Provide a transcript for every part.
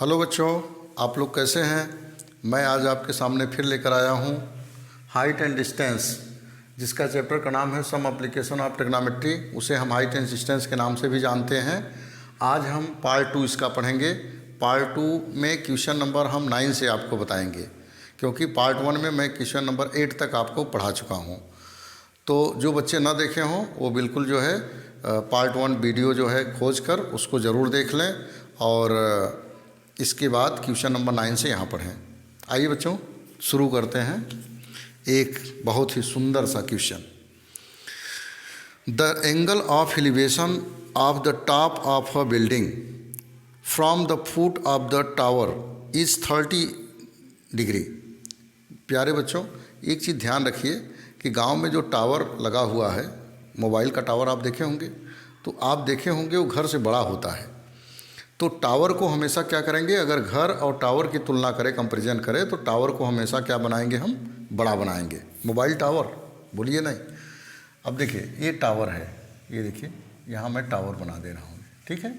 Hello बच्चों, आप लोग कैसे हैं। मैं आज आपके सामने फिर लेकर आया हूं हाइट एंड डिस्टेंस, जिसका चैप्टर का नाम है सम एप्लीकेशन ऑफ ट्रिग्नोमेट्री। उसे हम हाइट एंड डिस्टेंस के नाम से भी जानते हैं। आज हम पार्ट 2 इसका पढ़ेंगे। पार्ट 2 में क्वेश्चन नंबर हम 9 से आपको बताएंगे, क्योंकि पार्ट 1 में मैं क्वेश्चन नंबर 8 तक आपको पढ़ा चुका हूँ। तो जो बच्चे ना देखे हों वो बिल्कुल जो है पार्ट 1 वीडियो जो है खोज कर उसको ज़रूर देख लें, और इसके बाद क्वेश्चन नंबर 9 से यहाँ पढ़ें। आइए बच्चों, शुरू करते हैं। एक बहुत ही सुंदर सा question. The angle of elevation of the top of a building from the foot of the tower is 30 degree. प्यारे बच्चों, एक चीज़ ध्यान रखिए कि गांव में जो टावर लगा हुआ है, मोबाइल का टावर आप देखे होंगे, तो आप देखे होंगे वो घर से बड़ा होता है। तो टावर को हमेशा क्या करेंगे, अगर घर और टावर की तुलना करें, कंपैरिजन करें, तो टावर को हमेशा क्या बनाएंगे, हम बड़ा बनाएंगे। मोबाइल टावर बोलिए नहीं। अब देखिए ये टावर है, ये देखिए यहाँ मैं टावर बना दे रहा हूँ, ठीक है,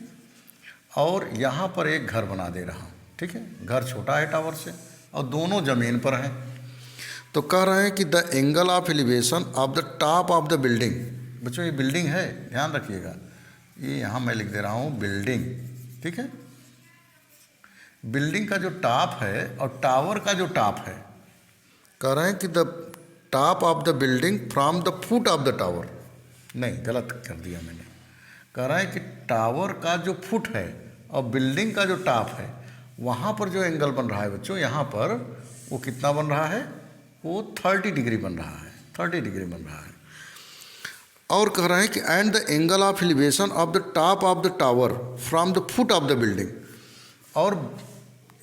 और यहाँ पर एक घर बना दे रहा हूँ, ठीक है। घर छोटा है टावर से और दोनों ज़मीन पर हैं। तो कह रहे हैं कि the angle of elevation of the top of the building. बच्चों ये बिल्डिंग है, ध्यान रखिएगा, ये यहाँ मैं लिख दे रहा हूँ बिल्डिंग, ठीक है। बिल्डिंग का जो टॉप है और टावर का जो टॉप है, कह रहे हैं कि the top of the building from the foot of the tower. नहीं, गलत कर दिया मैंने। कह रहा है कि टावर का जो फुट है और बिल्डिंग का जो टॉप है, वहाँ पर जो एंगल बन रहा है बच्चों, यहाँ पर वो कितना बन रहा है, वो 30 डिग्री बन रहा है, 30 डिग्री बन रहा है। और कह रहे हैं कि and the angle of elevation of the top of the tower from the foot of the building. और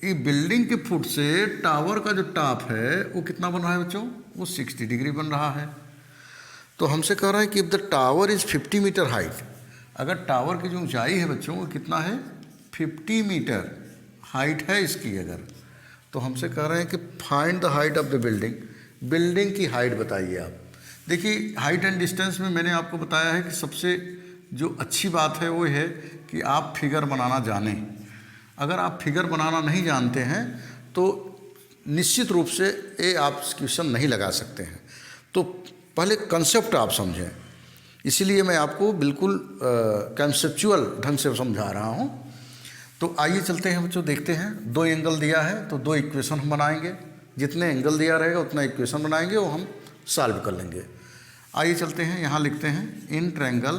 ये बिल्डिंग के फुट से टावर का जो टॉप है वो कितना बन रहा है बच्चों, वो 60 डिग्री बन रहा है। तो हमसे कह रहे हैं कि if the tower is 50 meter height, अगर टावर की जो ऊंचाई है बच्चों वो कितना है, 50 मीटर हाइट है इसकी, अगर तो हमसे कह रहे हैं कि find the height of the building. Building की हाइट बताइए आप। देखिए हाइट एंड डिस्टेंस में मैंने आपको बताया है कि सबसे जो अच्छी बात है वो है कि आप फिगर बनाना जानें। अगर आप फिगर बनाना नहीं जानते हैं तो निश्चित रूप से ये आप क्वेश्चन नहीं लगा सकते हैं। तो पहले कंसेप्ट आप समझें, इसीलिए मैं आपको बिल्कुल कंसेप्चुअल ढंग से समझा रहा हूँ। तो आइए चलते हैं बच्चों, देखते हैं। दो एंगल दिया है तो दो इक्वेशन हम बनाएंगे। जितने एंगल दिया रहेगा उतना इक्वेशन बनाएंगे, वो हम सॉल्व कर लेंगे। आइए चलते हैं, यहाँ लिखते हैं इन ट्रायंगल।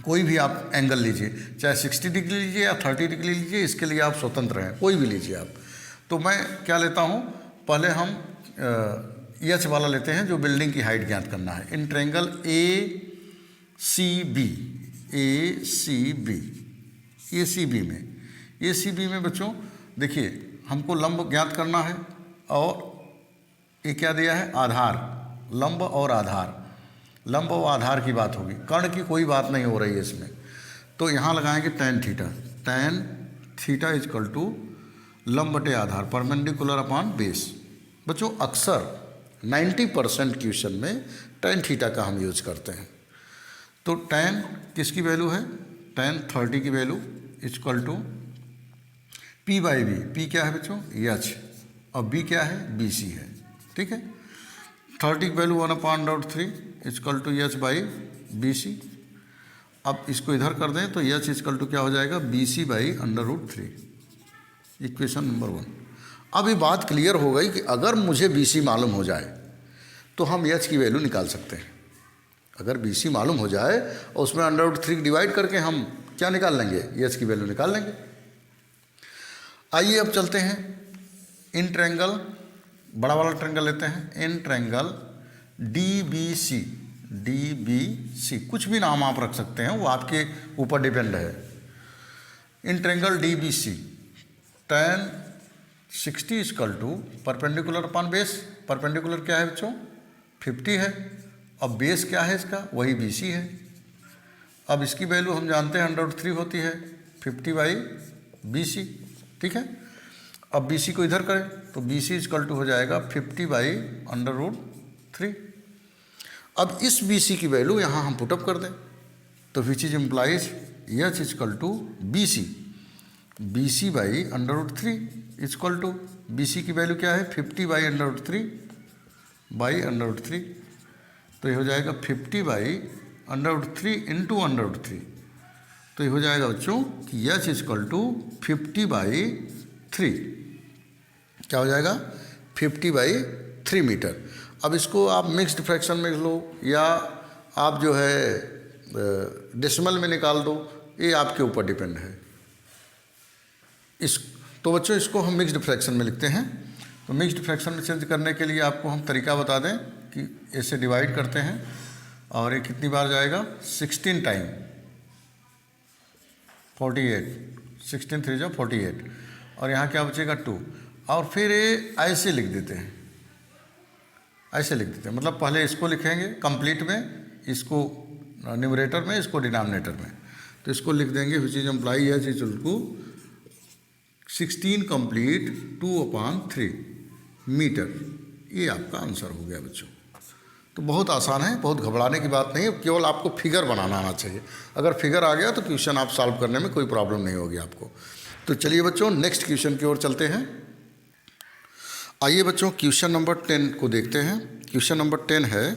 कोई भी आप एंगल लीजिए, चाहे 60 डिग्री लीजिए या 30 डिग्री लीजिए, इसके लिए आप स्वतंत्र हैं, कोई भी लीजिए आप। तो मैं क्या लेता हूँ, पहले हम एच वाला लेते हैं जो बिल्डिंग की हाइट ज्ञात करना है। इन ट्रायंगल ACB, ACB में, ACB में बच्चों देखिए हमको लंब ज्ञात करना है, और ये क्या दिया है, आधार, लंब और आधार। लंब और आधार की बात होगी, कर्ण की कोई बात नहीं हो रही है इसमें। तो यहाँ लगाएंगे tan theta. tan theta is equal to लंब बटे आधार, परपेंडिकुलर अपॉन बेस। बच्चों अक्सर 90% क्वेश्चन में tan थीटा का हम यूज करते हैं। तो tan किसकी वैल्यू है, tan 30 की value is equal to P/B। P क्या है बच्चों, H, और B क्या है, BC है, ठीक है। 30 की वैल्यू 1/√3 इजकल टू H/BC। अब इसको इधर कर दें तो H इजकल टू क्या हो जाएगा, BC/√3। Equation number 1। अब ये बात क्लियर हो गई कि अगर मुझे BC मालूम हो जाए तो हम H की वैल्यू निकाल सकते हैं। अगर BC मालूम हो जाए और उसमें √3 डिवाइड करके हम क्या निकाल लेंगे, H की वैल्यू निकाल लेंगे। आइए अब चलते हैं इन ट्रायंगल, बड़ा वाला ट्रायंगल लेते हैं। इन ट्रायंगल DBC, कुछ भी नाम आप रख सकते हैं, वो आपके ऊपर डिपेंड है। In triangle DBC tan 60 equal to perpendicular upon base. Perpendicular क्या है बच्चों, 50 है, और बेस क्या है इसका, वही BC है। अब इसकी वैल्यू हम जानते हैं √3 होती है, 50/BC, ठीक है। अब BC को इधर करें तो BC इजकल टू हो जाएगा 50/√3। अब इस BC की वैल्यू यहाँ हम पुटअप कर दें तो which is implies H equal to BC। BC by √3 equal to, BC की वैल्यू क्या है 50 बाई √3 तो ये हो जाएगा 50 बाई √3 इंटू √3, तो ये हो जाएगा बच्चों कि H इक्वल टू 50 बाई 3, क्या हो जाएगा 50 बाई 3 मीटर। अब इसको आप मिक्स्ड फ्रैक्शन में लो या आप जो है डेसिमल में निकाल दो, ये आपके ऊपर डिपेंड है। तो बच्चों इसको हम मिक्स्ड फ्रैक्शन में लिखते हैं। तो मिक्स्ड फ्रैक्शन में चेंज करने के लिए आपको हम तरीका बता दें कि ऐसे डिवाइड करते हैं और ये कितनी बार जाएगा 16 टाइम 48, 16 3 जा 48 और यहाँ क्या बचेगा 2 और फिर ये ऐसे लिख देते हैं, ऐसे लिख देते हैं, मतलब पहले इसको लिखेंगे कंप्लीट में, इसको न्यूमरेटर में, इसको डिनोमिनेटर में। तो इसको लिख देंगे which is implies H is to 16 complete 2/3 meter. ये आपका आंसर हो गया बच्चों। तो बहुत आसान है, बहुत घबराने की बात नहीं है, केवल आपको फिगर बनाना आना चाहिए। अगर फिगर आ गया तो क्वेश्चन आप सॉल्व करने में कोई प्रॉब्लम नहीं होगी आपको। तो चलिए बच्चों नेक्स्ट क्वेश्चन की ओर चलते हैं। आइए बच्चों क्वेश्चन नंबर 10 को देखते हैं। क्वेश्चन नंबर 10 है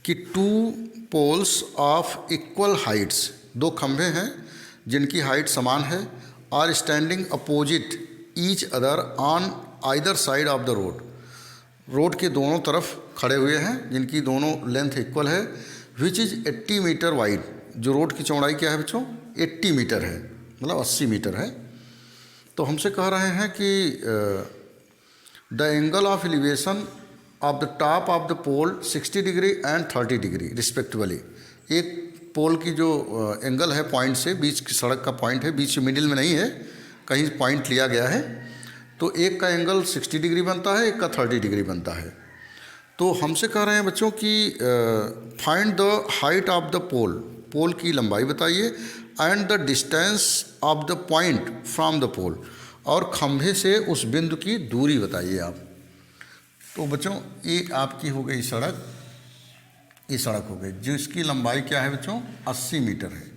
कि 2 पोल्स ऑफ इक्वल हाइट्स, 2 खंभे हैं जिनकी हाइट समान है, are standing opposite each other on either side of the road, road के दोनों तरफ खड़े हुए हैं जिनकी दोनों लेंथ इक्वल है, विच इज़ 80 मीटर वाइड, जो रोड की चौड़ाई क्या है बच्चों 80 मीटर है, मतलब 80 मीटर है। तो हमसे कह रहे हैं कि the angle of elevation of the top of the pole 60 degree and 30 degree respectively. एक पोल की जो एंगल है पॉइंट से, बीच की सड़क का पॉइंट है, बीच मिडिल में नहीं है, कहीं पॉइंट लिया गया है, तो एक का एंगल 60 डिग्री बनता है, एक का 30 डिग्री बनता है। तो हमसे कह रहे हैं बच्चों कि find the height of the pole, pole की लंबाई बताइए, and the distance of the point from the pole, और खंभे से उस बिंदु की दूरी बताइए आप। तो बच्चों ये आपकी हो गई सड़क, ये सड़क हो गई जिसकी लंबाई क्या है बच्चों 80 मीटर है।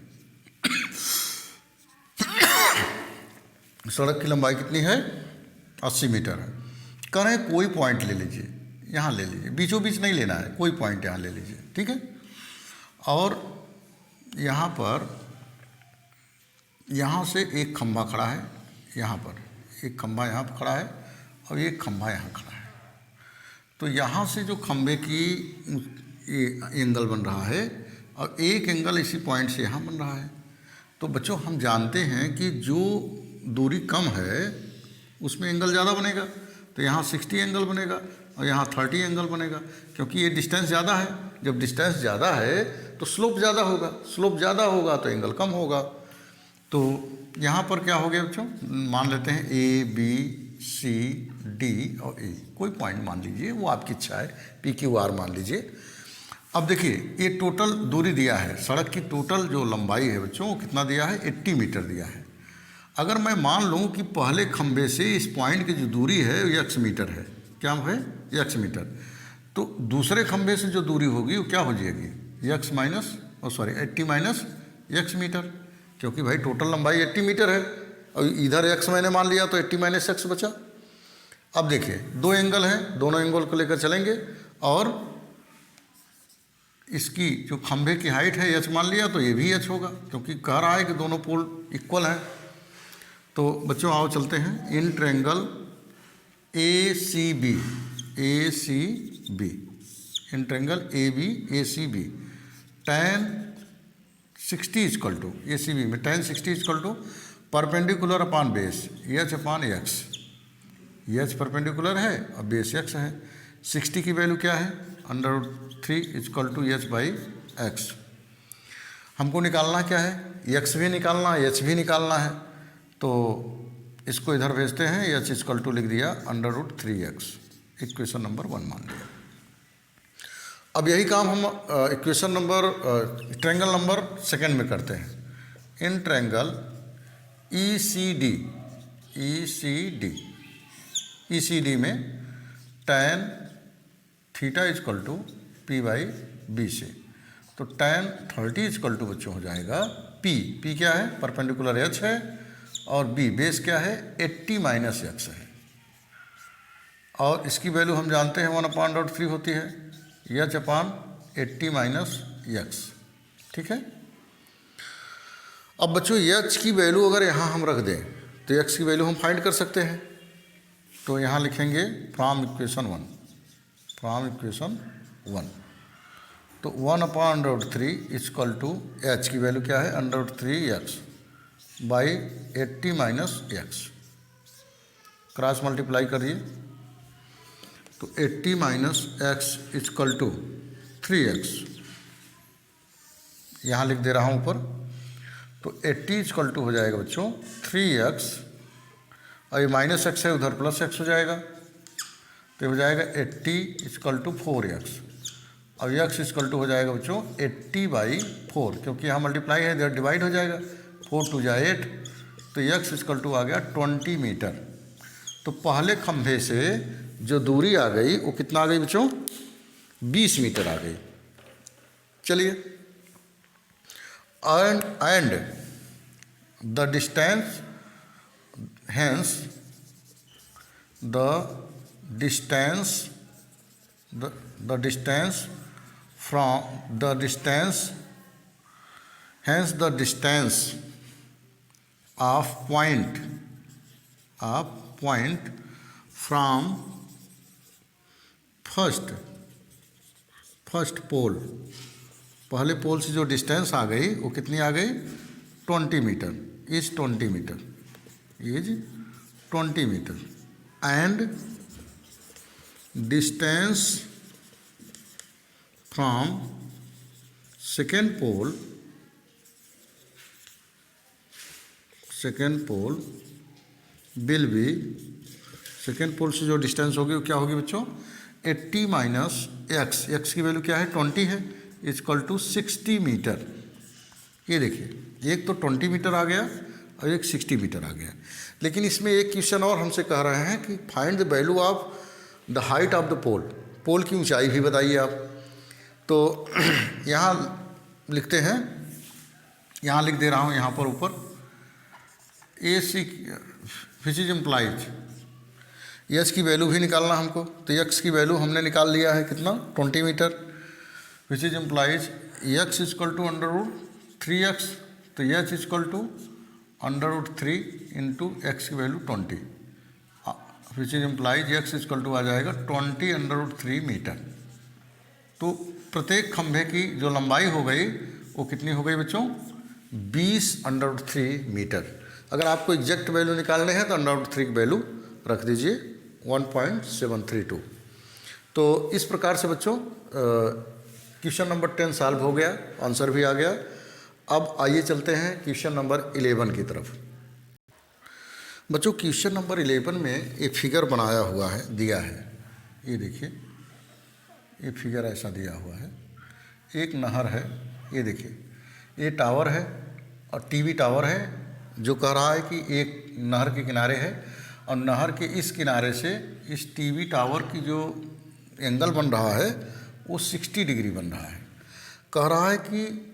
सड़क की लंबाई कितनी है 80 मीटर है। कह रहे हैं कोई पॉइंट ले लीजिए, यहाँ ले लीजिए, बीचों बीच नहीं लेना है, कोई पॉइंट यहाँ ले लीजिए, ठीक है। और यहाँ पर, यहाँ से एक खंभा खड़ा है, यहाँ पर एक खंभा यहाँ पर खड़ा है और एक खंभा यहाँ खड़ा है। तो यहाँ से जो खंभे की ये एंगल बन रहा है और एक एंगल इसी पॉइंट से यहाँ बन रहा है। तो बच्चों हम जानते हैं कि जो दूरी कम है उसमें एंगल ज़्यादा बनेगा, तो यहाँ 60 एंगल बनेगा और यहाँ 30 एंगल बनेगा, क्योंकि ये डिस्टेंस ज़्यादा है। जब डिस्टेंस ज़्यादा है तो स्लोप ज़्यादा होगा, स्लोप ज़्यादा होगा तो एंगल कम होगा। तो यहाँ पर क्या हो गया बच्चों, मान लेते हैं A B C D और E, कोई पॉइंट मान लीजिए, वो आपकी इच्छा है, PQR मान लीजिए। अब देखिए ये टोटल दूरी दिया है, सड़क की टोटल जो लंबाई है बच्चों वो कितना दिया है 80 मीटर दिया है। अगर मैं मान लूँ कि पहले खंभे से इस पॉइंट की जो दूरी है वो x मीटर है, क्या है x मीटर, तो दूसरे खंभे से जो दूरी होगी वो क्या हो जाएगी x minus 80 minus x meter, क्योंकि भाई टोटल लंबाई 80 मीटर है और इधर x मैंने मान लिया तो 80 माइनस x बचा। अब देखिए 2 एंगल हैं, दोनों एंगल को लेकर चलेंगे और इसकी जो खंभे की हाइट है h मान लिया तो ये भी h होगा, क्योंकि कह रहा है कि दोनों पोल इक्वल हैं। तो बच्चों आओ चलते हैं, in triangle ACB, in triangle ACB tan 60 equal to ACB में tan 60 equal to perpendicular upon base h upon x, h perpendicular है और बेस x है। 60 की वैल्यू क्या है √3 equal to h by x। हमको निकालना क्या है, x भी निकालना है, h भी निकालना है, तो इसको इधर भेजते हैं, h इक्वल टू लिख दिया √3x, इक्वेशन नंबर 1 मान लिया। अब यही काम हम इक्वेशन नंबर ट्रायंगल नंबर 2 में करते हैं। इन ट्रायंगल ECD में tan theta equal to P by B से, तो tan 30 इक्वल टू बच्चों हो जाएगा P क्या है परपेंडिकुलर h है और बी बेस क्या है 80 माइनस एक्स है, और इसकी वैल्यू हम जानते हैं 1/√3 होती है एच अपान 80 माइनस एक्स। ठीक है। अब बच्चों एच की वैल्यू अगर यहाँ हम रख दें तो एक्स की वैल्यू हम फाइंड कर सकते हैं। तो यहाँ लिखेंगे फ्रॉम इक्वेशन 1 तो 1/√3 इक्वल टू एच की वैल्यू क्या है √3x by 80 minus x. Cross multiply करिए तो 80 minus x equal to 3x, यहाँ लिख दे रहा हूँ ऊपर। तो 80 इक्वल टू हो जाएगा बच्चों 3x, और ये माइनस एक्स है उधर प्लस एक्स हो जाएगा, तो हो जाएगा 80 इक्वल टू 4x, और x इक्वल टू हो जाएगा बच्चों 80/4, क्योंकि यहाँ मल्टीप्लाई है इधर डिवाइड हो जाएगा, 4 2 जा 8, तो x इक्वल टू आ गया 20 मीटर। तो पहले खंभे से जो दूरी आ गई वो कितना आ गई बच्चों 20 मीटर आ गई। चलिए, and the distance hence the distance from the distance hence the distance of point from first pole, पहले पोल से जो डिस्टेंस आ गई वो कितनी आ गई 20 metre, is 20 metre, is 20 metre, and distance from second pole will be, second pole से जो डिस्टेंस होगी वो क्या होगी बच्चों 80 माइनस एक्स, एक्स की वैल्यू क्या है 20 है, इक्वल टू 60 मीटर। ये देखिए एक तो 20 मीटर आ गया और एक 60 मीटर आ गया। लेकिन इसमें एक क्वेश्चन और हमसे कह रहे हैं कि find the value of the height of the pole, pole की ऊंचाई भी बताइए आप। तो यहाँ लिखते हैं, यहाँ लिख दे रहा हूँ यहाँ पर ऊपर ए सी विच इज इम्प्लाइज, एच की वैल्यू भी निकालना हमको। तो एक्स की वैल्यू हमने निकाल लिया है कितना 20 metre, which is implies X equal to √3x, तो H equal to √3 into X की value 20, which is implies X equal to आ जाएगा 20 √3 मीटर। तो प्रत्येक खंभे की जो लंबाई हो गई वो कितनी हो गई बच्चों 20 √3 मीटर। अगर आपको एग्जैक्ट वैल्यू निकालने हैं तो √3 की वैल्यू रख दीजिए 1.732। तो इस प्रकार से बच्चों क्वेश्चन नंबर 10 सॉल्व हो गया, आंसर भी आ गया। अब आइए चलते हैं क्वेश्चन नंबर 11 की तरफ। बच्चों क्वेश्चन नंबर 11 में एक फिगर बनाया हुआ है, दिया है, ये देखिए, ये फिगर ऐसा दिया हुआ है। एक नहर है, ये देखिए, ये टावर है और टीवी टावर है, जो कह रहा है कि एक नहर के किनारे है और नहर के इस किनारे से इस टीवी टावर की जो एंगल बन रहा है वो 60 डिग्री बन रहा है। कह रहा है कि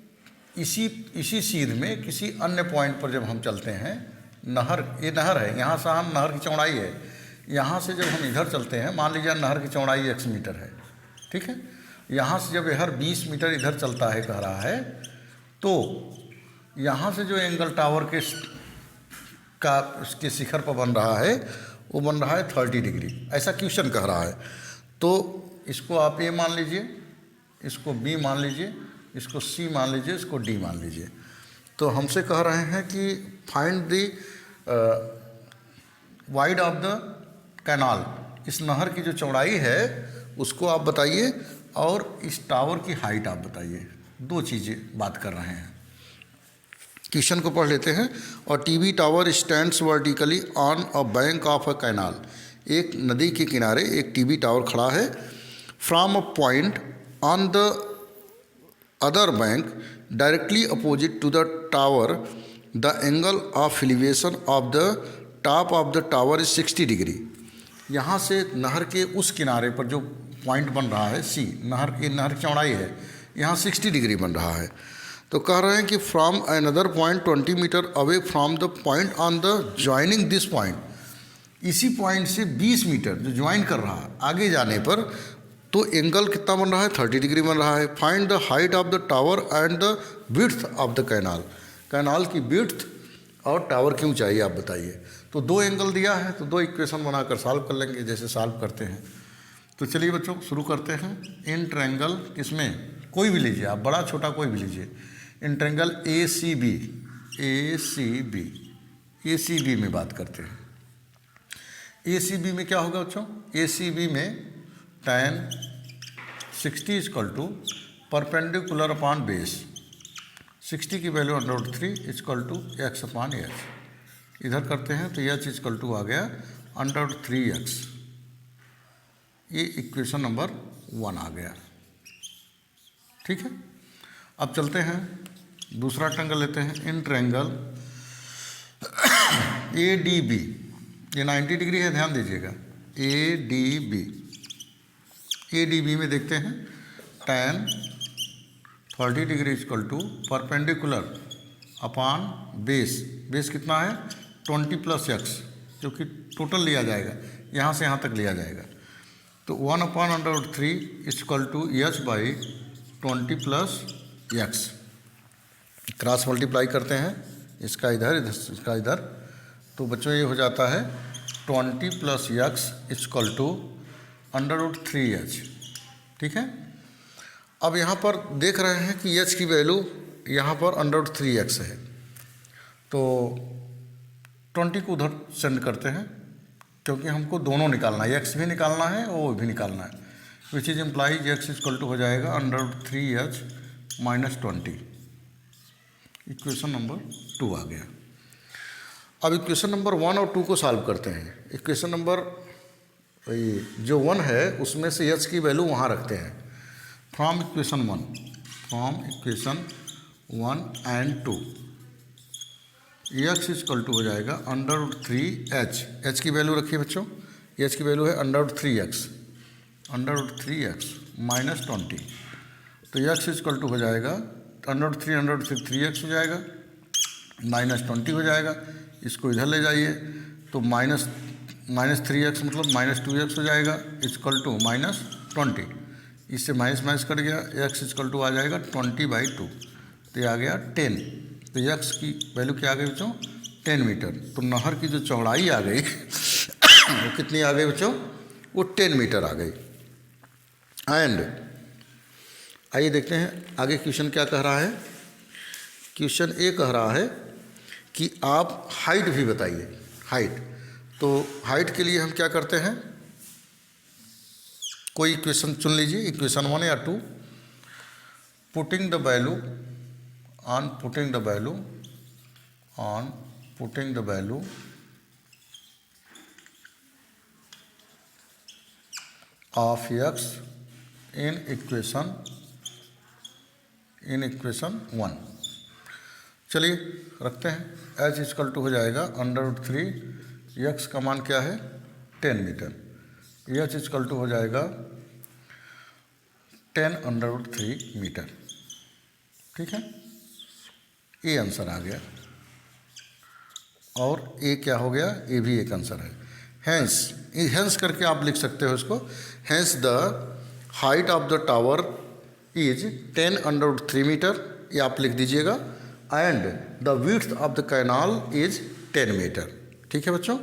इसी सीध में किसी अन्य पॉइंट पर जब हम चलते हैं, नहर, ये नहर है, यहाँ से हम नहर की चौड़ाई है, यहाँ से जब हम इधर चलते हैं, मान लीजिए नहर की चौड़ाई x मीटर है, ठीक है, यहाँ से जब यह 20 मीटर इधर चलता है, कह रहा है, तो यहाँ से जो एंगल टावर का उसके शिखर पर बन रहा है वो बन रहा है 30 डिग्री, ऐसा क्वेश्चन कह रहा है। तो इसको आप A मान लीजिए, इसको B मान लीजिए, इसको C मान लीजिए, इसको D मान लीजिए। तो हमसे कह रहे हैं कि find the wide of the canal, इस नहर की जो चौड़ाई है उसको आप बताइए और इस टावर की हाइट आप बताइए। दो चीज़ें बात कर रहे हैं। क्वेश्चन को पढ़ लेते हैं। और TV tower stands vertically on a bank of a canal, एक नदी के किनारे एक टीवी टावर खड़ा है। From a point on the other bank directly opposite to the tower the angle of elevation of the top of the tower is 60 degree. यहाँ से नहर के उस किनारे पर जो पॉइंट बन रहा है C, नहर की चौड़ाई है, यहाँ 60 डिग्री बन रहा है। तो कह रहे हैं कि from another point 20 meter away from the point on the joining this point, इसी पॉइंट से 20 मीटर जो ज्वाइन कर रहा है आगे जाने पर तो एंगल कितना बन रहा है, 30 डिग्री बन रहा है। Find the height of the tower and the width of the canal, canal की विड्थ और टावर की ऊंचाई आप बताइए। तो दो एंगल दिया है तो दो इक्वेशन बनाकर सॉल्व कर लेंगे जैसे सॉल्व करते हैं। तो चलिए बच्चों शुरू करते हैं। इन ट्रायंगल किसमें, कोई भी लीजिए आप, बड़ा छोटा कोई भी लीजिए। इन ट्रायंगल ए सी बी में बात करते हैं। ए सी बी में क्या होगा बच्चों, ए सी बी में tan 60 equal to perpendicular upon base, 60 की वैल्यू √3 equal to x upon H. इधर करते हैं तो एच इक्वल टू आ गया √3x। ये इक्वेशन नंबर 1 आ गया। ठीक है, अब चलते हैं दूसरा ट्रायंगल लेते हैं। In triangle A D B, ये 90 डिग्री है, ध्यान दीजिएगा। ए डी बी में देखते हैं tan 30 degree equal to perpendicular upon base, base कितना है 20 + x, जो कि टोटल लिया जाएगा, यहाँ से यहाँ तक लिया जाएगा। तो 1/√3 equal to h by 20 + x। Cross multiply करते हैं, इसका इधर इसका इधर, तो बच्चों ये हो जाता है 20 + x इक्वल टू √3h। ठीक है, अब यहाँ पर देख रहे हैं कि h की वैल्यू यहाँ पर √3x है, तो 20 को उधर सेंड करते हैं क्योंकि हमको दोनों निकालना है, x भी निकालना है और वो भी निकालना है। Which is implies x equal to हो जाएगा √3h - 20। इक्वेशन नंबर 2 आ गया। अब इक्वेशन नंबर 1 और 2 को सॉल्व करते हैं। इक्वेशन नंबर जो 1 है उसमें से h की वैल्यू वहाँ रखते हैं। From equation 1 and 2 x equal to हो जाएगा √3h। h की वैल्यू रखिए बच्चों, h की वैल्यू है √3x - 20। तो x इक्वल टू हो जाएगा √3 3x हो जाएगा, -20 हो जाएगा। इसको इधर ले जाइए तो -3x मतलब -2x हो जाएगा इक्वल टू -20। इससे माइनस कट गया, x इक्वल टू आ जाएगा 20/2, तो ये आ गया 10। तो x की वैल्यू क्या आ गई बच्चों 10 मीटर। तो नहर की जो चौड़ाई आ गई वो कितनी आ गई बच्चों, वो 10 मीटर आ गई। एंड आइए देखते हैं आगे क्वेश्चन क्या कह रहा है। क्वेश्चन ए कह रहा है कि आप हाइट भी बताइए, हाइट। तो हाइट के लिए हम क्या करते हैं, कोई इक्वेशन चुन लीजिए, इक्वेशन 1 या 2। Putting the value of x in equation 1। चलिए रखते हैं। h इक्वल टू हो जाएगा √3, x का मान क्या है 10 मीटर, h इक्वल टू हो जाएगा 10√3 मीटर। ठीक है, ये आंसर आ गया। और ए क्या हो गया, ए भी एक आंसर है। हैंस करके आप लिख सकते हो इसको। Hence the height of the tower is 10√3 meter, ये आप लिख दीजिएगा। And the width of the canal is 10 meter. ठीक है बच्चों,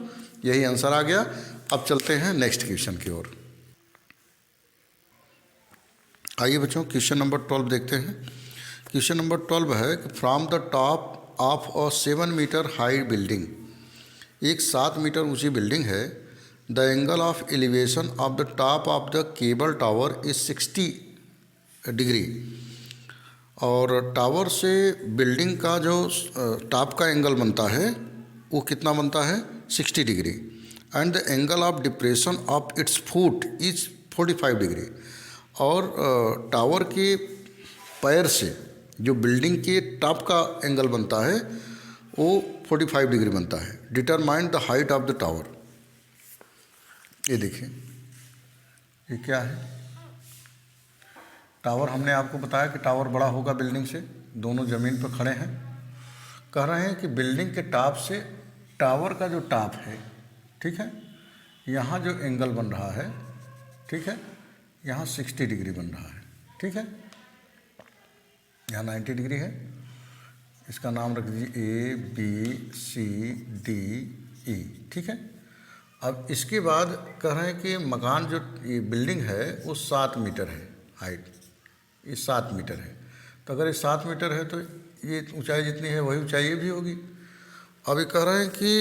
यही आंसर आ गया। अब चलते हैं नेक्स्ट क्वेश्चन की ओर। आइए बच्चों क्वेश्चन नंबर 12 देखते हैं। क्वेश्चन नंबर 12 है कि from the top of a 7 meter high building, एक 7 मीटर ऊंची बिल्डिंग है। The angle of elevation of the top of the cable tower is 60 degree. और टावर से बिल्डिंग का जो टॉप का एंगल बनता है वो कितना बनता है 60 degree. And the angle of depression of its foot is 45 degree. और टावर के पैर से जो बिल्डिंग के टॉप का एंगल बनता है वो 45 डिग्री बनता है। Determine the height of the tower. ये देखिए ये क्या है, टावर हमने आपको बताया कि टावर बड़ा होगा बिल्डिंग से, दोनों ज़मीन पर खड़े हैं। कह रहे हैं कि बिल्डिंग के टॉप से टावर का जो टॉप है, ठीक है, यहाँ जो एंगल बन रहा है, ठीक है, यहाँ 60 डिग्री बन रहा है, ठीक है, यहाँ 90 डिग्री है। इसका नाम रख दीजिए ABCDE, ठीक है। अब इसके बाद कह रहे हैं कि मकान जो ये बिल्डिंग है वो 7 मीटर है हाइट, ये 7 मीटर है। तो अगर ये 7 मीटर है तो ये ऊंचाई जितनी है वही ऊंचाई भी होगी। अब ये कह रहे हैं कि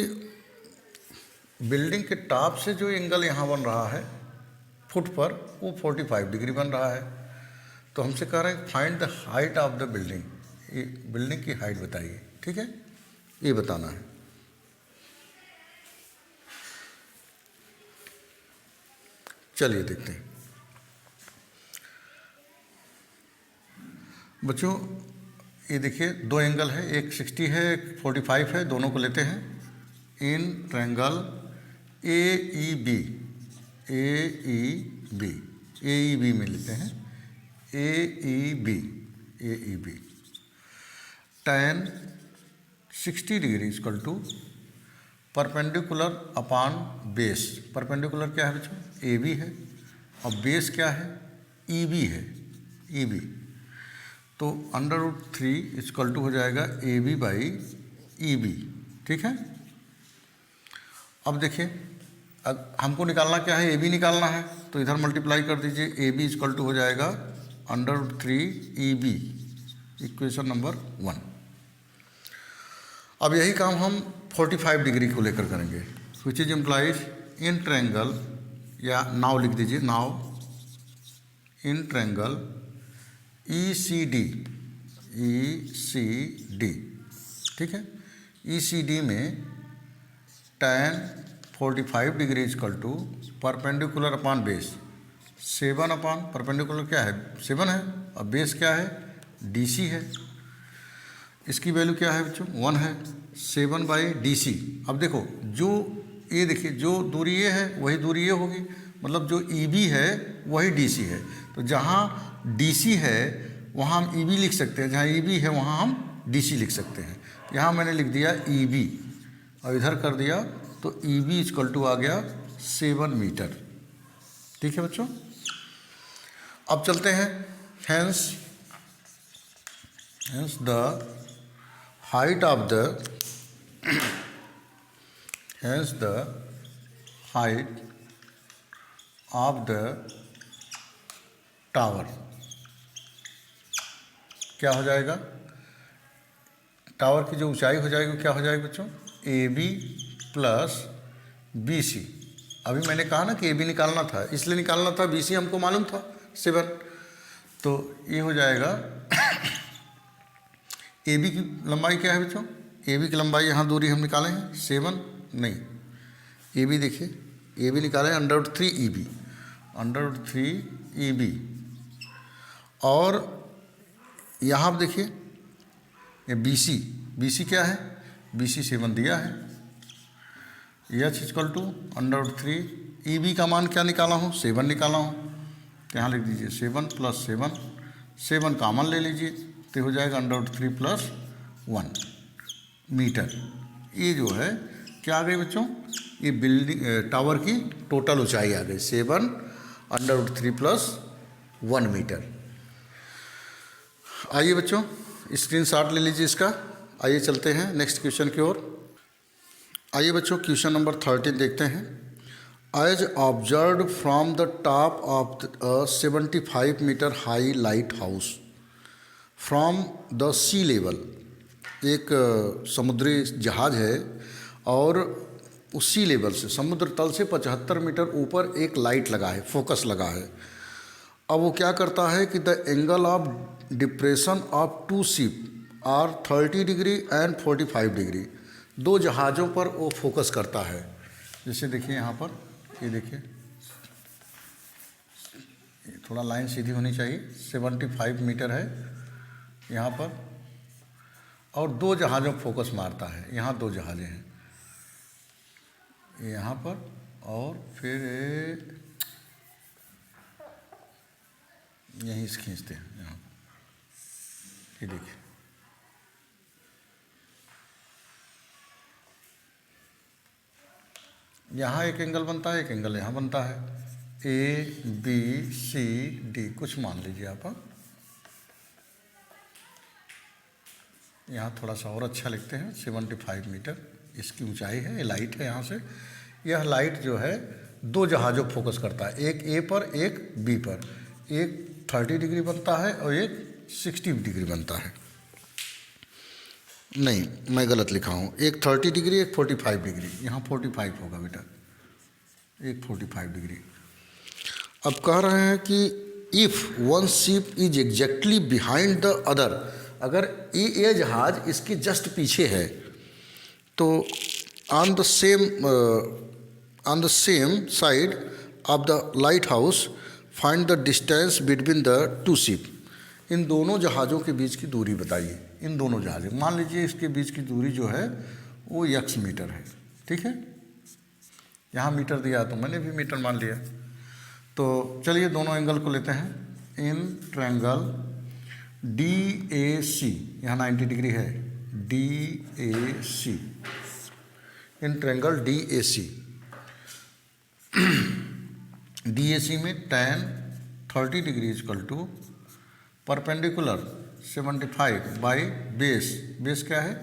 बिल्डिंग के टॉप से जो एंगल यहाँ बन रहा है फुट पर, वो 45 डिग्री बन रहा है। तो हमसे कह रहे हैं find the height of the building, ये बिल्डिंग की हाइट बताइए, ठीक है, ये बताना है। चलिए देखते हैं बच्चों। ये देखिए दो एंगल है, एक 60 है, एक 45 है, दोनों को लेते हैं। इन ट्रायंगल AEB, AEB में लेते हैं, AEB tan 60 degree equal to perpendicular upon base. Perpendicular क्या है बच्चों? AB है, और बेस क्या है? EB है, EB। तो √3 इक्वल टू हो जाएगा AB/EB, ठीक है। अब देखिए, अब हमको निकालना क्या है? AB निकालना है, तो इधर मल्टीप्लाई कर दीजिए। AB इक्वल टू हो जाएगा √3 EB, इक्वेशन नंबर 1। अब यही काम हम 45 डिग्री को लेकर करेंगे, विच इज इम्प्लाइज इन ट्रायंगल, या नाव लिख दीजिए, नाव इन ट्रायंगल ECD, ठीक है। ECD में tan 45 degree equal to perpendicular upon base 7 upon, perpendicular क्या है? 7 है, और बेस क्या है? DC है। इसकी वैल्यू क्या है बच्चों? 1 है, 7/DC। अब देखो, जो ये देखिए, जो दूरी ये है वही दूरी ये होगी, मतलब जो EB है वही DC है। तो जहाँ DC है वहाँ हम EB लिख सकते हैं, जहाँ EB है वहाँ हम DC लिख सकते हैं। यहाँ मैंने लिख दिया EB और इधर कर दिया, तो EB इक्वल टू आ गया 7 मीटर, ठीक है बच्चों। अब चलते हैं, hence the height of the tower क्या हो जाएगा? टावर की जो ऊंचाई हो जाएगी क्या हो जाएगी बच्चों? AB + BC। अभी मैंने कहा ना कि AB निकालना था, इसलिए निकालना था, BC हमको मालूम था 7, तो ये हो जाएगा। AB की लंबाई क्या है बच्चों? AB की लंबाई, यहाँ दूरी हम निकाले हैं 7, नहीं, AB देखिए, AB निकाले √3 EB, और यहाँ आप देखिए ये BC क्या है? BC 7 दिया है। H इक्वल टू √3 EB का मान क्या निकाला हूँ? 7 निकाला हूँ, तो यहाँ लिख दीजिए 7 + 7, 7 कॉमन ले लीजिए, तो हो जाएगा √3 + 1 मीटर। ये जो है क्या आ गई बच्चों? ये बिल्डिंग टावर की टोटल ऊंचाई आ गई 7 √3 + 1 मीटर। आइए बच्चों, स्क्रीनशॉट ले लीजिए इसका। आइए चलते हैं नेक्स्ट क्वेश्चन की ओर। आइए बच्चों, क्वेश्चन नंबर 13 देखते हैं। As observed from the top of 75 meter high lighthouse from the sea level. एक समुद्री जहाज है और उसी लेवल से, समुद्र तल से 75 मीटर ऊपर एक लाइट लगा है, फोकस लगा है। अब वो क्या करता है कि the angle of depression of 2 ship are 30 degree and 45 degree. 2 जहाज़ों पर वो फोकस करता है। जैसे देखिए यहाँ पर, ये देखिए, थोड़ा लाइन सीधी होनी चाहिए, 75 मीटर है यहाँ पर, और 2 जहाज़ों पर फोकस मारता है। यहाँ 2 जहाज़ें हैं, यहाँ पर, और फिर यहीं से खींचते हैं यहाँ, ये देखिए यहाँ एक एंगल बनता है, एक एंगल यहाँ बनता है, ए बी सी डी, कुछ मान लीजिए आप। यहाँ थोड़ा सा और अच्छा लिखते हैं, 75 मीटर इसकी ऊंचाई है, ये लाइट है यहाँ से। यह लाइट जो है दो जहाज़ों फोकस करता है, एक ए पर एक बी पर, एक 30 डिग्री बनता है और एक 60 डिग्री बनता है। नहीं, मैं गलत लिखा हूँ, एक 30 डिग्री एक 45 डिग्री, यहाँ 45 होगा बेटा, एक 45 डिग्री। अब कह रहे हैं कि if one ship is exactly behind the other, अगर ये जहाज़ इसके जस्ट पीछे है तो on the same side of the light house find the distance between the two ship. इन दोनों जहाज़ों के बीच की दूरी बताइए। इन दोनों जहाज़ों, मान लीजिए इसके बीच की दूरी जो है वो x मीटर है, ठीक है। यहाँ मीटर दिया तो मैंने भी मीटर मान लिया। तो चलिए दोनों एंगल को लेते हैं। इन ट्रायंगल DAC, यहाँ 90 डिग्री है, DAC, in triangle DAC, DAC में tan 30 degree equal to perpendicular 75 by base क्या है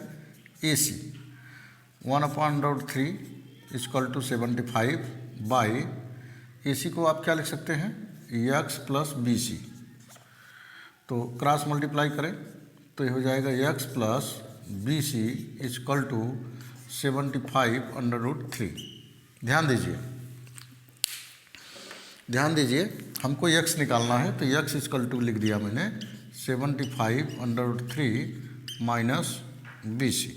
AC, 1/√3 equal to 75 by AC को आप क्या लिख सकते हैं, x प्लस BC। तो क्रॉस मल्टीप्लाई करें तो ये हो जाएगा x plus BC equal to 75/√3। ध्यान दीजिए हमको x निकालना है, तो x इजकल टू लिख दिया मैंने 75/√3 माइनस BC।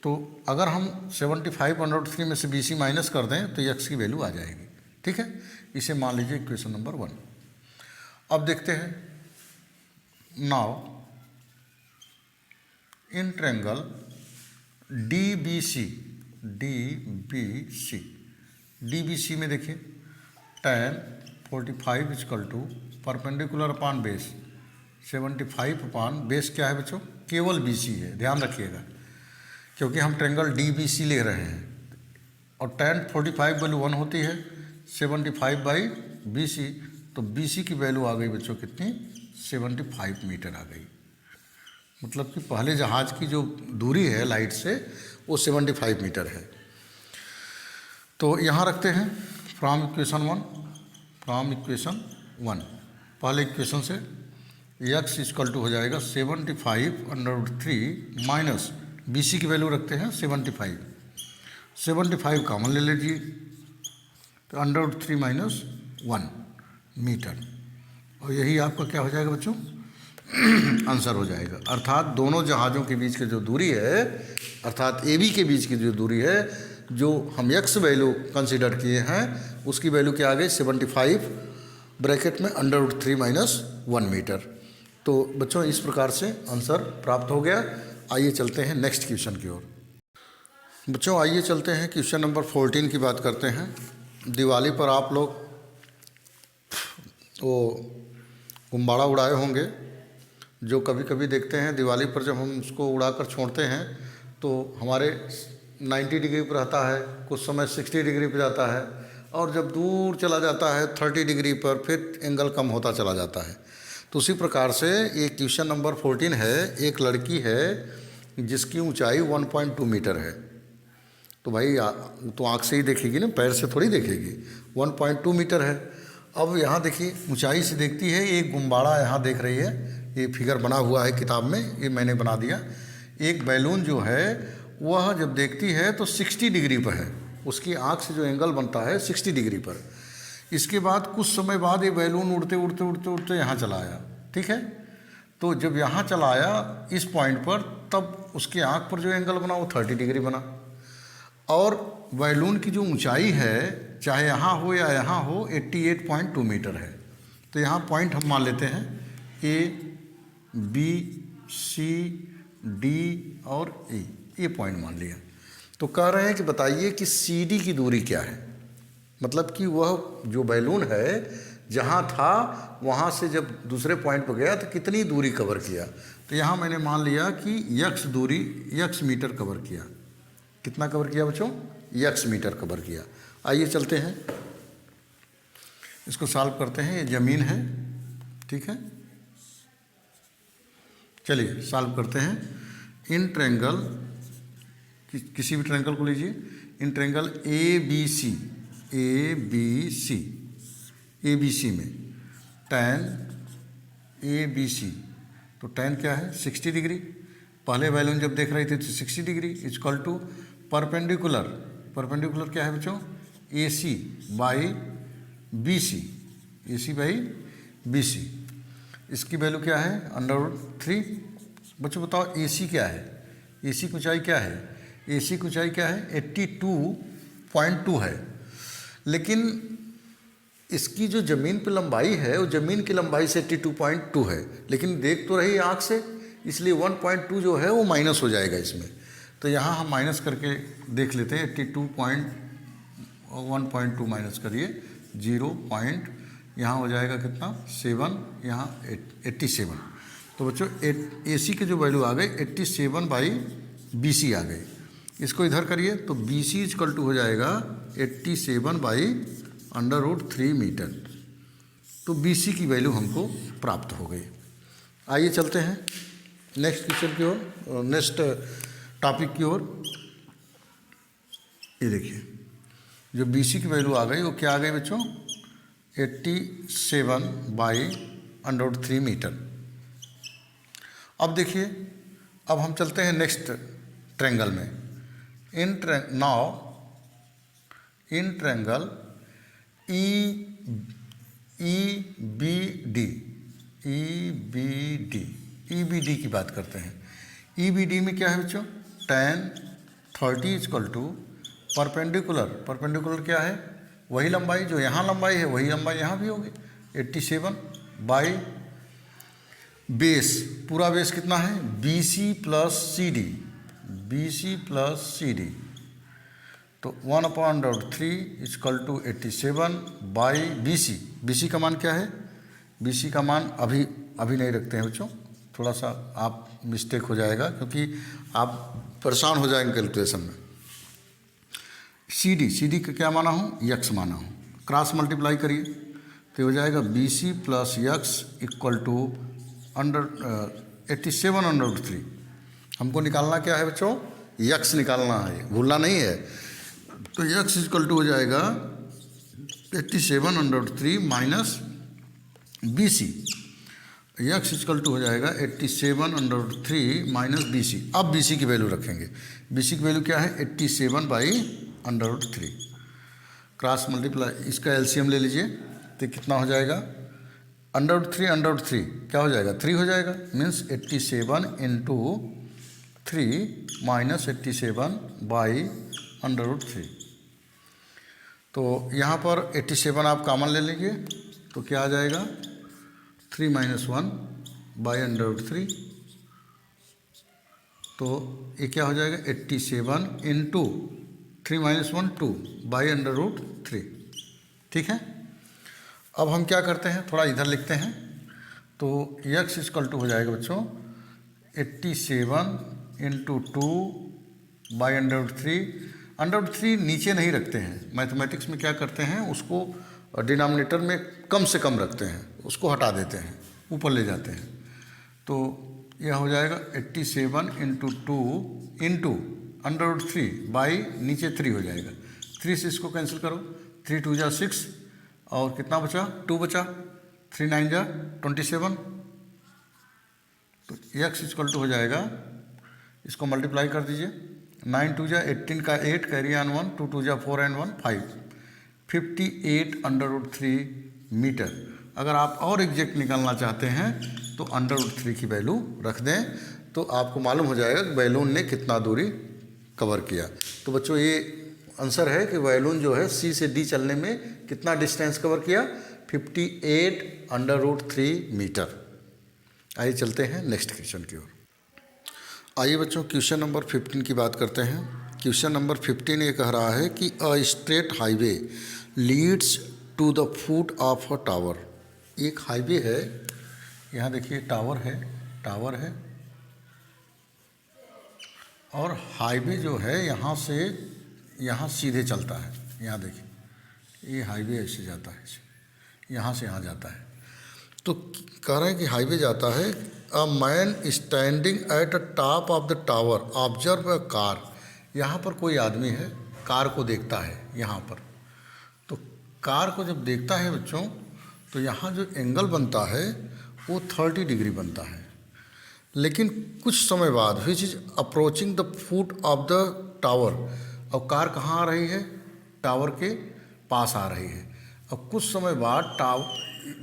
तो अगर हम 75/√3 में से BC माइनस कर दें तो x की वैल्यू आ जाएगी, ठीक है। इसे मान लीजिए इक्वेशन नंबर 1। अब देखते हैं, नाउ इन ट्रायंगल DBC में देखिए tan 45 equal to perpendicular upon base 75 upon base क्या है बच्चों, केवल BC है, ध्यान रखिएगा, क्योंकि हम ट्रायंगल DBC ले रहे हैं और tan 45 वैल्यू 1 होती है, 75 बाई BC, तो BC की वैल्यू आ गई बच्चों कितनी, 75 मीटर आ गई। मतलब कि पहले जहाज़ की जो दूरी है लाइट से वो 75 मीटर है। तो यहाँ रखते हैं फ्रॉम इक्वेशन 1, पहले इक्वेशन से x इजकल टू हो जाएगा 75/√3 माइनस BC की वैल्यू रखते हैं 75 कॉमन ले लीजिए, तो √3 माइनस 1 मीटर, और यही आपका क्या हो जाएगा बच्चों, आंसर हो जाएगा। अर्थात दोनों जहाज़ों के बीच की जो दूरी है, अर्थात AB के बीच की जो दूरी है, जो हम x वैल्यू कंसीडर किए हैं उसकी वैल्यू क्या आ गई, 75 ब्रैकेट में √3 माइनस 1 मीटर। तो बच्चों इस प्रकार से आंसर प्राप्त हो गया। आइए चलते हैं नेक्स्ट क्वेश्चन की ओर। बच्चों आइए चलते हैं क्वेश्चन नंबर 14 की बात करते हैं। दिवाली पर आप लोग वो गुब्बारा उड़ाए होंगे, जो कभी कभी देखते हैं दिवाली पर जब हम उसको उड़ाकर छोड़ते हैं तो हमारे 90 डिग्री पर रहता है, कुछ समय 60 डिग्री पर जाता है, और जब दूर चला जाता है 30 डिग्री पर फिर एंगल कम होता चला जाता है। तो उसी प्रकार से ये क्वेश्चन नंबर 14 है। एक लड़की है जिसकी ऊंचाई 1.2 मीटर है। तो भाई तो आँख से ही देखेगी ना, पैर से थोड़ी देखेगी, 1.2 मीटर है। अब यहाँ देखिए ऊंचाई से देखती है, एक गुब्बारा यहाँ देख रही है, ये फिगर बना हुआ है किताब में, ये मैंने बना दिया। एक बैलून जो है वह जब देखती है तो 60 डिग्री पर है, उसकी आँख से जो एंगल बनता है 60 डिग्री पर। इसके बाद कुछ समय बाद ये बैलून उड़ते उड़ते उड़ते उड़ते यहाँ चला आया, ठीक है। तो जब यहाँ चला आया इस पॉइंट पर, तब उसकी आँख पर जो एंगल बना वो 30 डिग्री बना, और बैलून की जो ऊंचाई है चाहे यहाँ हो या यहाँ हो 88.2 मीटर है। तो यहाँ पॉइंट हम मान लेते हैं A B C D और E, ये पॉइंट मान लिया। तो कह रहे हैं कि बताइए कि CD की दूरी क्या है, मतलब कि वह जो बैलून है जहाँ था वहाँ से जब दूसरे पॉइंट पर गया तो कितनी दूरी कवर किया। तो यहाँ मैंने मान लिया कि x दूरी x मीटर कवर किया। कितना कवर किया बच्चों, यक्स मीटर कवर किया। आइए चलते हैं, इसको सॉल्व करते हैं। ये ज़मीन है, ठीक है। चलिए सॉल्व करते हैं। इन ट्रायंगल, किसी भी ट्रायंगल को लीजिए, इन ट्रायंगल ए बी सी में tan ABC, तो tan क्या है 60 डिग्री। पहले वैल्यून जब देख रही थी तो 60 डिग्री इक्वल टू परपेंडिकुलर क्या है बच्चों, AC बाई BC। इसकी वैल्यू क्या है √3। बच्चों बताओ AC क्या है, AC की ऊंचाई क्या है, AC की ऊंचाई क्या है 82.2 है। लेकिन इसकी जो ज़मीन पे लंबाई है वो ज़मीन की लंबाई से 82.2 है, लेकिन देख तो रही आँख से, इसलिए 1.2 जो है वो माइनस हो जाएगा इसमें। तो यहाँ हम माइनस करके देख लेते हैं। 1.2 माइनस करिए 0. यहाँ हो जाएगा कितना 7, यहाँ 87। तो बच्चों AC की जो वैल्यू आ गई 87/BC आ गई। इसको इधर करिए तो BC इक्वल टू हो जाएगा 87/√3 मीटर। तो BC की वैल्यू हमको प्राप्त हो गई। आइए चलते हैं नेक्स्ट क्वेश्चन की ओर, नेक्स्ट टॉपिक की ओर। ये देखिए जो BC की वैल्यू आ गई वो क्या आ गई बच्चों 87/√3 मीटर। अब देखिए, अब हम चलते हैं नेक्स्ट ट्रायंगल में। इन ट्रायंगल EBD की बात करते हैं। EBD में क्या है बच्चों tan 30 इक्वल टू परपेंडिकुलर क्या है, वही लंबाई जो यहाँ लंबाई है वही लंबाई यहाँ भी होगी 87 बाई बेस। पूरा बेस कितना है BC प्लस CD, तो 1/√3 इक्वल टू 87 बाई BC का मान क्या है, BC का मान अभी नहीं रखते हैं बच्चों, थोड़ा सा आप मिस्टेक हो जाएगा क्योंकि आप परेशान हो जाएंगे कैलकुलेशन में। CD का क्या माना हूँ यक्स माना हूँ, क्रॉस मल्टीप्लाई करिए तो हो जाएगा BC plus x equal to 87/√3। हमको निकालना क्या है बच्चों यक्स निकालना है, भूलना नहीं है। तो यक्स इक्वल टू हो जाएगा 87/√3 minus BC। X equal to हो जाएगा 87/√3 माइनस BC। अब BC की वैल्यू रखेंगे। BC की वैल्यू क्या है 87/√3। क्रॉस मल्टीप्लाई, इसका LCM ले लीजिए तो कितना हो जाएगा √3 क्या हो जाएगा 3 हो जाएगा, मीन्स 87 इंटू 3 माइनस 87/√3। तो यहाँ पर 87 आप कॉमन ले लीजिए तो क्या आ जाएगा 3 - 1/√3। तो ये क्या हो जाएगा 87 इंटू 3 - 1 2/√3। ठीक है। अब हम क्या करते हैं, थोड़ा इधर लिखते हैं। तो यक्स इक्वल टू हो जाएगा बच्चों 87 इंटू 2/√3। √3 नीचे नहीं रखते हैं, मैथमेटिक्स में क्या करते हैं उसको डिनोमिनेटर में कम से कम रखते हैं, उसको हटा देते हैं, ऊपर ले जाते हैं। तो यह हो जाएगा 87 इंटू 2 इंटू √3 बाई नीचे 3 हो जाएगा। 3 से इसको कैंसिल करो, 3 × 2 = 6 और कितना बचा 2 बचा, 3 × 9 = 27। तो यक्स इक्वल टू हो जाएगा, इसको मल्टीप्लाई कर दीजिए, 9 × 2 = 18 का 8 कैरी ऑन 1, 2 × 2 = 4 and 1 5, 58/√3 मीटर। अगर आप और एग्जैक्ट निकालना चाहते हैं तो √3 की वैल्यू रख दें तो आपको मालूम हो जाएगा कि बैलून ने कितना दूरी कवर किया। तो बच्चों ये आंसर है कि बैलून जो है C से D चलने में कितना डिस्टेंस कवर किया 58/√3 मीटर। आइए चलते हैं नेक्स्ट क्वेश्चन की ओर। आइए बच्चों क्वेश्चन नंबर 15 की बात करते हैं। क्वेश्चन नंबर 15 ये कह रहा है कि a straight highway leads to the foot of a tower. एक हाईवे है, यहाँ देखिए टावर है और हाईवे जो है यहाँ से यहाँ सीधे चलता है, यहाँ देखिए ये हाईवे ऐसे जाता है, यहाँ से यहाँ जाता है। तो कह रहे हैं कि हाईवे जाता है। A man standing at a top of the tower observe a car. यहाँ पर कोई आदमी है, कार को देखता है यहाँ पर। तो कार को जब देखता है बच्चों, तो यहाँ जो एंगल बनता है वो 30 डिग्री बनता है। लेकिन कुछ समय बाद which is approaching the foot of the tower, अब कार कहाँ आ रही है, टावर के पास आ रही है। अब कुछ समय बाद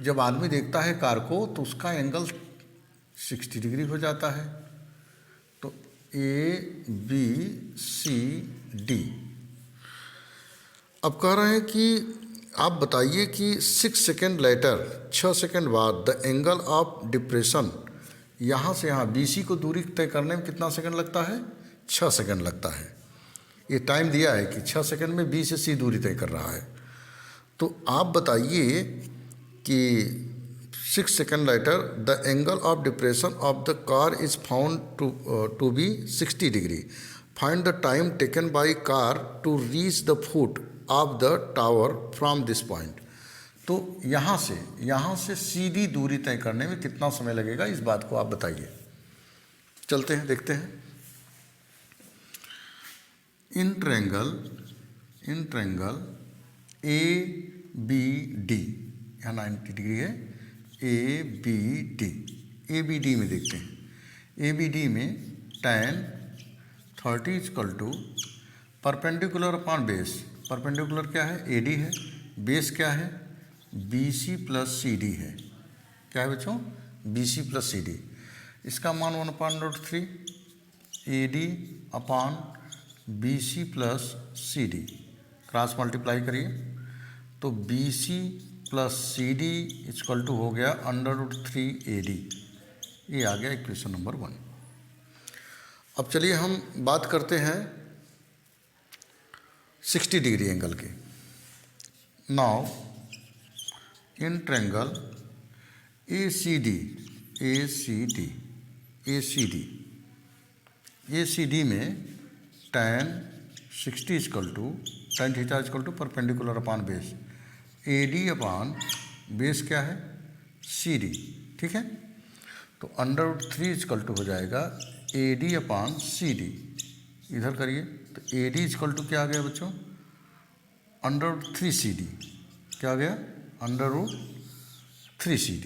जब आदमी देखता है कार को तो उसका एंगल 60 डिग्री हो जाता है। तो ए बी सी डी। अब कह रहे हैं कि आप बताइए कि 6 सेकेंड लेटर, 6 सेकेंड बाद द एंगल ऑफ डिप्रेशन, यहाँ से यहाँ BC को दूरी तय करने में कितना सेकंड लगता है, 6 सेकंड लगता है। ये टाइम दिया है कि 6 सेकंड में B से C दूरी तय कर रहा है। तो आप बताइए कि 6 second later the angle of depression of the car is found to be 60 degree. Find the time taken by car to reach the foot of the tower from this point. तो यहाँ से सीधी दूरी तय करने में कितना समय लगेगा, इस बात को आप बताइए। चलते हैं, देखते हैं। In triangle A B D, यहाँ 90 डिग्री है, ए बी डी में देखते हैं। ए बी डी में tan 30 equal to perpendicular upon base. Perpendicular क्या है, AD है, बेस क्या है, BC प्लस CD है। क्या है बच्चों, BC प्लस CD। इसका मान 1/√3 AD upon BC plus CD, cross multiply करिए तो BC plus CD equal to हो गया √3 AD। ये आ गया इक्वेशन नंबर 1। अब चलिए हम बात करते हैं 60 डिग्री एंगल के। नाउ इन ट्रायंगल ACD में tan 60 equal to tan theta equal to perpendicular upon base, AD upon base क्या है, CD। ठीक है, तो √3 इक्वल टू हो जाएगा AD अपॉन CD। इधर करिए तो AD इक्वल टू क्या आ गया बच्चों, √3 CD। क्या आ गया, √3 CD।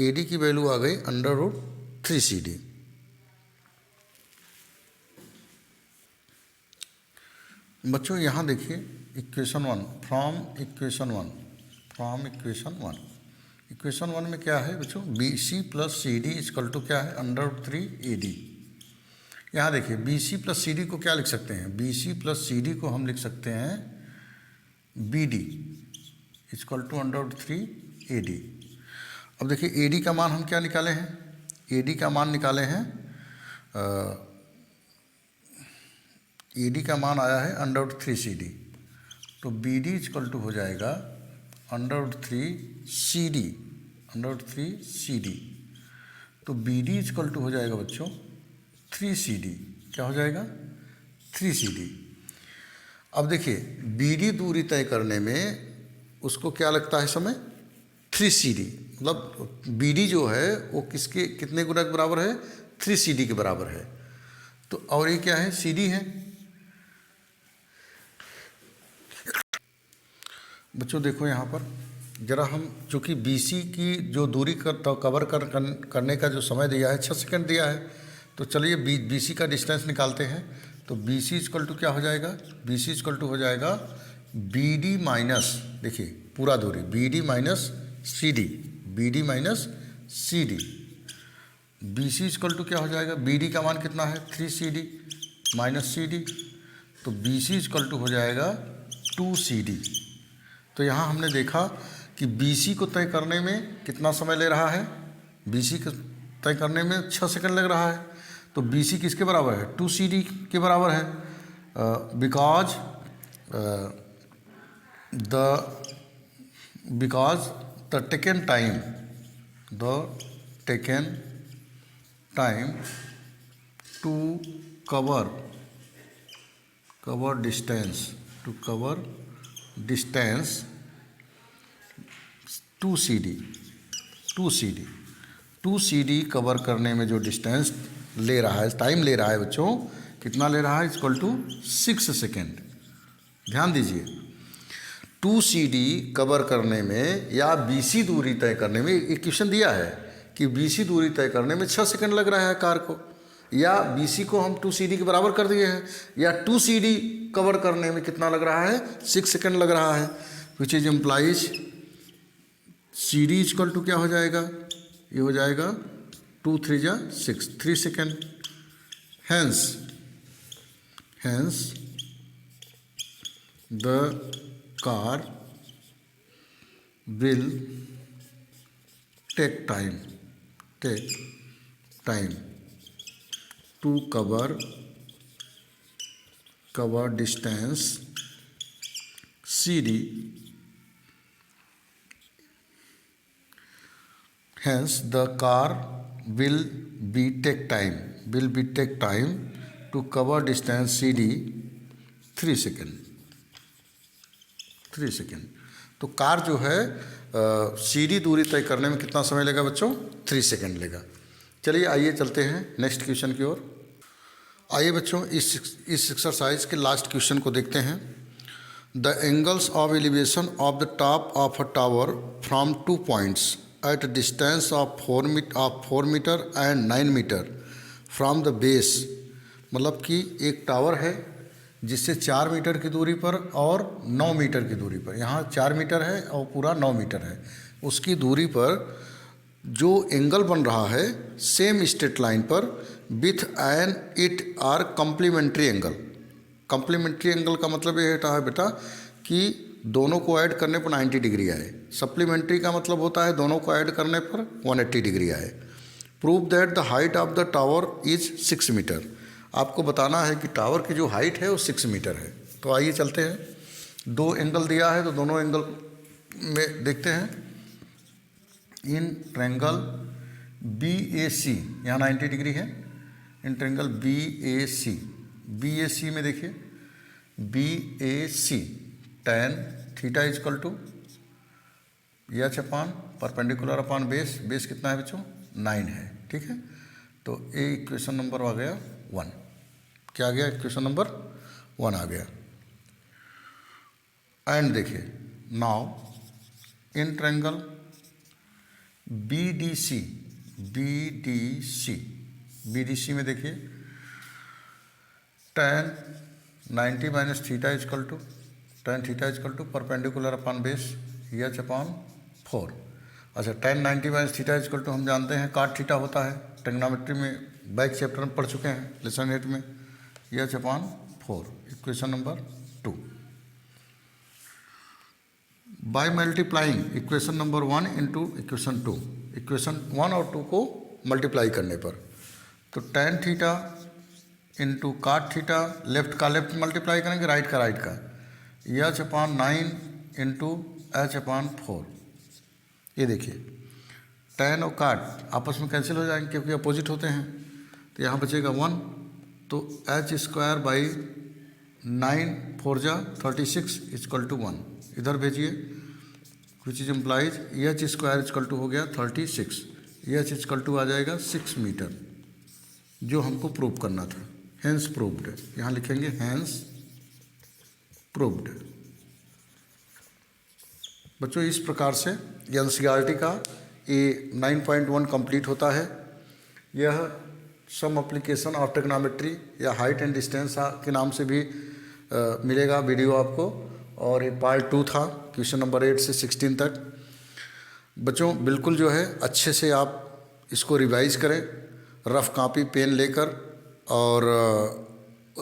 AD की वैल्यू आ गई √3 CD। बच्चों यहाँ देखिए इक्वेशन 1 फ्रॉम इक्वेशन 1 में क्या है बच्चों, BC plus CD equal to क्या है, √3 AD। यहाँ देखिए BC प्लस CD को क्या लिख सकते हैं, BC प्लस CD को हम लिख सकते हैं BD इक्वल टू √3 AD। अब देखिए AD का मान हम क्या निकाले हैं, AD का मान निकाले हैं, AD का मान आया है √3 CD। तो BD इक्वल टू हो जाएगा √3 CD। तो BD इक्वल टू हो जाएगा बच्चों 3 CD। क्या हो जाएगा, 3 CD। अब देखिए BD दूरी तय करने में उसको क्या लगता है समय, 3 CD। मतलब BD जो है वो किसके कितने गुना के बराबर है, 3 CD के बराबर है। तो और ये क्या है, CD है। बच्चों देखो यहाँ पर जरा हम, चूँकि BC की जो दूरी कवर करने का जो समय दिया है 6 सेकंड दिया है, तो चलिए BC का डिस्टेंस निकालते हैं। तो BC इक्वल टू क्या हो जाएगा, BC इक्वल टू हो जाएगा BD माइनस, देखिए पूरा दूरी BD minus CD, BC equal to क्या हो जाएगा, BD का मान कितना है 3 CD माइनस CD, तो BC इक्वल टू हो जाएगा 2 CD। तो यहाँ हमने देखा कि BC को तय करने में कितना समय ले रहा है, BC को तय करने में 6 सेकंड लग रहा है। तो BC किसके बराबर है, 2 CD के बराबर है, because the taken time to cover distance, to cover distance 2 CD, 2 CD, 2 CD cover करने में जो डिस्टेंस ले रहा है, टाइम ले रहा है बच्चों, कितना ले रहा है, इक्वल टू 6 सेकेंड। ध्यान दीजिए, 2 CD कवर करने में या BC दूरी तय करने में, एक क्वेश्चन दिया है कि BC दूरी तय करने में 6 सेकंड लग रहा है कार को, या BC को हम 2 CD के बराबर कर दिए हैं, या 2 CD कवर करने में कितना लग रहा है, 6 सेकंड लग रहा है, which is implies CD equal to क्या हो जाएगा, ये हो जाएगा 2 3 जा 6, 3 second. Hence the car will take time to cover distance CD. Hence the car will be take time to cover distance CD 3 second. तो कार जो है CD दूरी तय करने में कितना समय लेगा बच्चों, 3 सेकेंड लेगा। चलिए आइए चलते हैं नेक्स्ट क्वेश्चन की ओर। आइए बच्चों इस एक्सरसाइज के लास्ट क्वेश्चन को देखते हैं। The angles of elevation of the top of a tower from 2 points at distance of 4 metre and 9 metre from the base. मतलब कि एक टावर है जिससे 4 मीटर की दूरी पर और 9 मीटर की दूरी पर, यहाँ 4 मीटर है और पूरा 9 मीटर है, उसकी दूरी पर जो एंगल बन रहा है सेम स्ट्रेट लाइन पर with an it are complementary angle. Complementary angle का मतलब ये होता है बेटा कि दोनों को ऐड करने पर 90 डिग्री आए। सप्लीमेंट्री का मतलब होता है दोनों को ऐड करने पर 180 डिग्री आए। Prove that the height of the tower is 6 metre. आपको बताना है कि टावर की जो हाइट है वो 6 मीटर है। तो आइए चलते हैं। 2 एंगल दिया है तो दोनों एंगल में देखते हैं। इन ट्रायंगल BAC, यहाँ 90 डिग्री है। इन ट्रायंगल BAC में देखिए BAC tan theta is equal to H upon perpendicular upon base कितना है बच्चों, 9 है। ठीक है, तो ये इक्वेशन नंबर आ गया 1। क्या आ गया, इक्वेशन नंबर 1 आ गया। एंड देखिए नाउ इन ट्रायंगल BDC में देखिए tan 90 minus theta is equal to tan theta is equal to perpendicular upon base h upon 4। अच्छा, tan 90 minus theta is equal to हम जानते हैं cot थीटा होता है, ट्रिग्नोमेट्री में बैक चैप्टर में पढ़ चुके हैं लेसन 8 में, H upon 4। Equation number 2 by multiplying equation number 1 into equation 2। Equation 1 और 2 को मल्टीप्लाई करने पर तो tan थीटा इंटू काट थीटा, लेफ्ट का लेफ्ट मल्टीप्लाई करेंगे, राइट का राइट का, एच अपान 9 इंटू एच अपान 4। ये देखिए tan और काट आपस में कैंसिल हो जाएंगे क्योंकि अपोजिट होते हैं, तो यहाँ बचेगा 1। तो एच स्क्वायर बाई 9 4 जा 36 इजकल टू 1। इधर भेजिए, which is implies H square is equal to हो गया 36, एच इजकल टू आ जाएगा 6 मीटर, जो हमको प्रूव करना था। हैंस प्रूव्ड, यहाँ लिखेंगे हैंस प्रूव्ड। बच्चों इस प्रकार से एनसीईआरटी का ये 9.1 कंप्लीट होता है। यह सम एप्लीकेशन ऑफ ट्रिग्नोमेट्री या हाइट एंड डिस्टेंस के नाम से भी मिलेगा वीडियो आपको, और ये पार्ट 2 था क्वेश्चन नंबर 8 से 16 तक। बच्चों बिल्कुल जो है अच्छे से आप इसको रिवाइज करें, रफ कॉपी पेन लेकर, और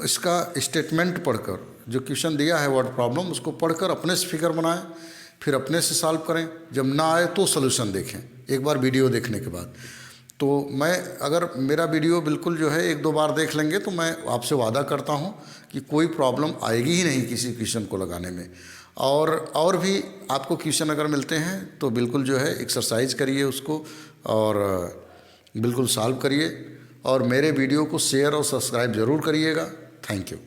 इसका स्टेटमेंट पढ़कर, जो क्वेश्चन दिया है वर्ड प्रॉब्लम, उसको पढ़कर अपने से फिगर बनाएं, फिर अपने से सॉल्व करें। जब ना आए तो सॉल्यूशन देखें एक बार वीडियो देखने के बाद। तो मैं अगर मेरा वीडियो बिल्कुल जो है 1-2 बार देख लेंगे तो मैं आपसे वादा करता हूं कि कोई प्रॉब्लम आएगी ही नहीं किसी क्वेश्चन को लगाने में। और भी आपको क्वेश्चन अगर मिलते हैं तो बिल्कुल जो है एक्सरसाइज करिए उसको और बिल्कुल सॉल्व करिए। और मेरे वीडियो को शेयर और सब्सक्राइब ज़रूर करिएगा। Thank you.